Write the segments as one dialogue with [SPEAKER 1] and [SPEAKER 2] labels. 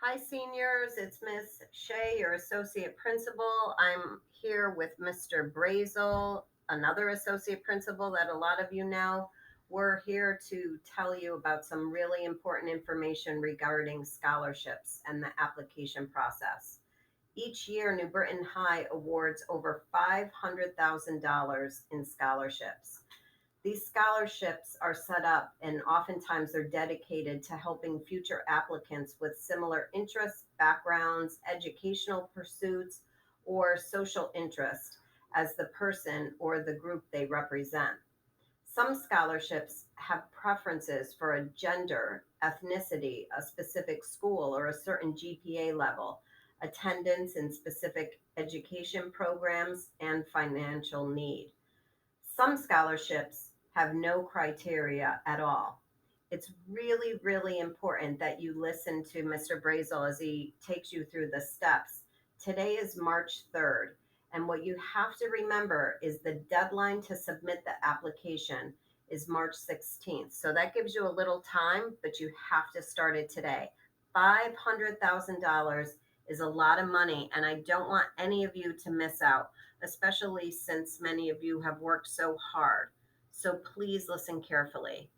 [SPEAKER 1] Hi, seniors. It's Miss Shea, your associate principal. I'm here with Mr. Brazel, another associate principal that a lot of you know. We're here to tell you about some really important information regarding scholarships and the application process. Each year, New Britain High awards over $500,000 in scholarships. These scholarships are set up and oftentimes they're dedicated to helping future applicants with similar interests, backgrounds, educational pursuits, or social interest as the person or the group they represent. Some scholarships have preferences for a gender, ethnicity, a specific school, or a certain GPA level, attendance in specific education programs, and financial need. Some scholarships have no criteria at all. It's really, really important that you listen to Mr. Brazel as he takes you through the steps. Today is March 3rd, and what you have to remember is the deadline to submit the application is March 16th. So that gives you a little time, but you have to start it today. $500,000 is a lot of money, and I don't want any of you to miss out, especially since many of you have worked so hard. So please listen carefully.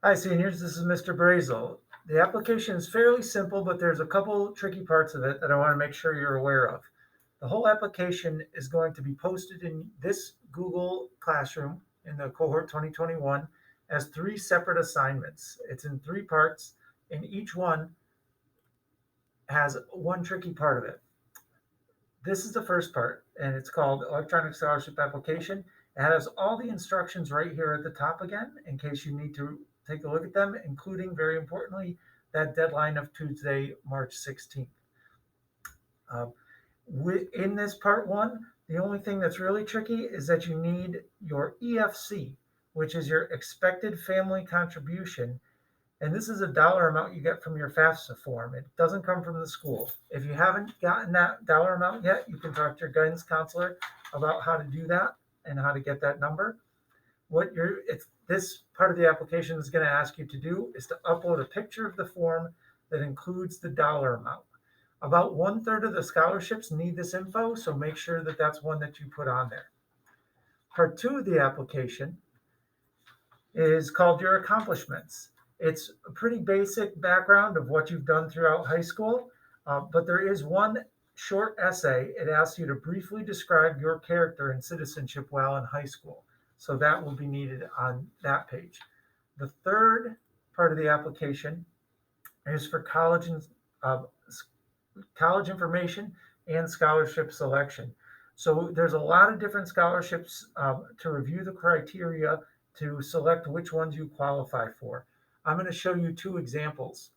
[SPEAKER 2] Hi, seniors. This is Mr. Brazel. The application is fairly simple, but there's a couple tricky parts of it that I want to make sure you're aware of. The whole application is going to be posted in this Google Classroom in the cohort 2021 as three separate assignments. It's in three parts, and each one has one tricky part of it. This is the first part, and it's called Electronic Scholarship Application. It has all the instructions right here at the top again, in case you need to take a look at them, including, very importantly, that deadline of Tuesday, March 16th. Um, in this part one, the only thing that's really tricky is that you need your EFC, which is your expected family contribution. And this is a dollar amount you get from your FAFSA form. It doesn't come from the school. If you haven't gotten that dollar amount yet, you can talk to your guidance counselor about how to do that and how to get that number. This part of the application is going to ask you to do is to upload a picture of the form that includes the dollar amount. About 1/3 of the scholarships need this info, so make sure that that's one that you put on there. Part two of the application is called your accomplishments. It's a pretty basic background of what you've done throughout high school, but there is one short essay. It asks you to briefly describe your character and citizenship while in high school. So that will be needed on that page. The third part of the application is for uh, college information and scholarship selection. So there's a lot of different scholarships to review the criteria to select which ones you qualify for. I'm going to show you two examples.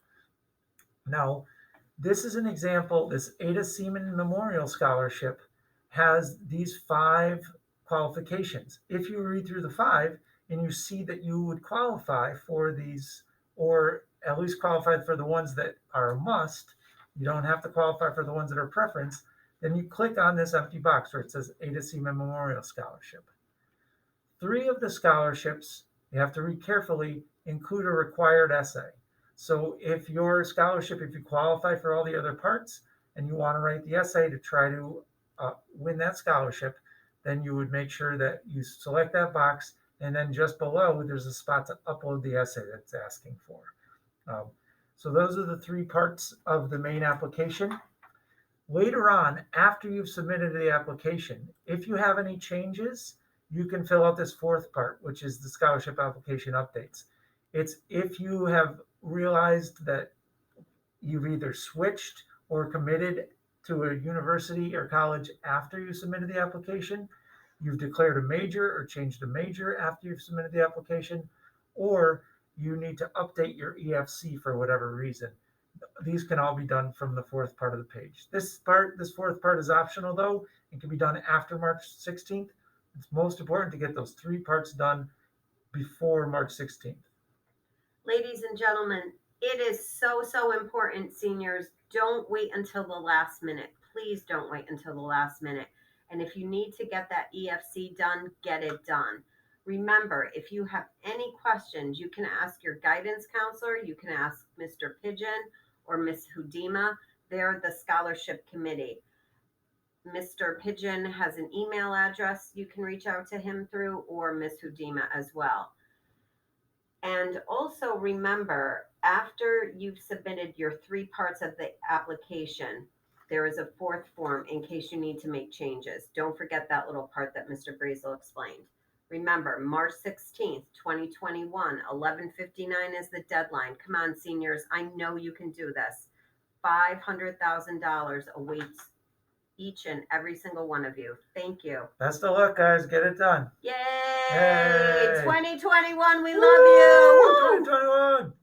[SPEAKER 2] Now, this is an example. This Ada Seaman Memorial Scholarship has these five qualifications. If you read through the five and you see that you would qualify for these, or at least qualify for the ones that are a must, you don't have to qualify for the ones that are preference, then you click on this empty box where it says Ada Seaman Memorial Scholarship. Three of the scholarships, you have to read carefully, include a required essay. So if your scholarship, if you qualify for all the other parts and you want to write the essay to try to win that scholarship, then you would make sure that you select that box, and then just below there's a spot to upload the essay that's asking for. Um, so those are the three parts of the main application. Later on, after you've submitted the application, if you have any changes, you can fill out this fourth part, which is the scholarship application updates. It's if you have realized that you've either switched or committed to a university or college after you submitted the application, you've declared a major or changed a major after you've submitted the application, or you need to update your EFC for whatever reason. These can all be done from the fourth part of the page. This fourth part is optional though. It can be done after March 16th. It's most important to get those three parts done before March 16th.
[SPEAKER 1] Ladies and gentlemen, it is so, so important, seniors. Don't wait until the last minute. Please don't wait until the last minute. And if you need to get that EFC done, get it done. Remember, if you have any questions, you can ask your guidance counselor, you can ask Mr. Pigeon, or Miss Hudima. They're the scholarship committee. Mr. Pigeon has an email address you can reach out to him through, or Miss Hudima as well. And also remember, after you've submitted your 3 parts of the application, there is a 4th form in case you need to make changes. Don't forget that little part that Mr. Brazel explained. Remember, March 16th, 2021, 11:59 is the deadline. Come on, seniors. I know you can do this. $500,000 awaits each and every single one of you. Thank you.
[SPEAKER 2] Best of luck, guys. Get it done.
[SPEAKER 1] Yay!
[SPEAKER 2] Yay!
[SPEAKER 1] 2021, we love you.
[SPEAKER 2] Woo! 2021.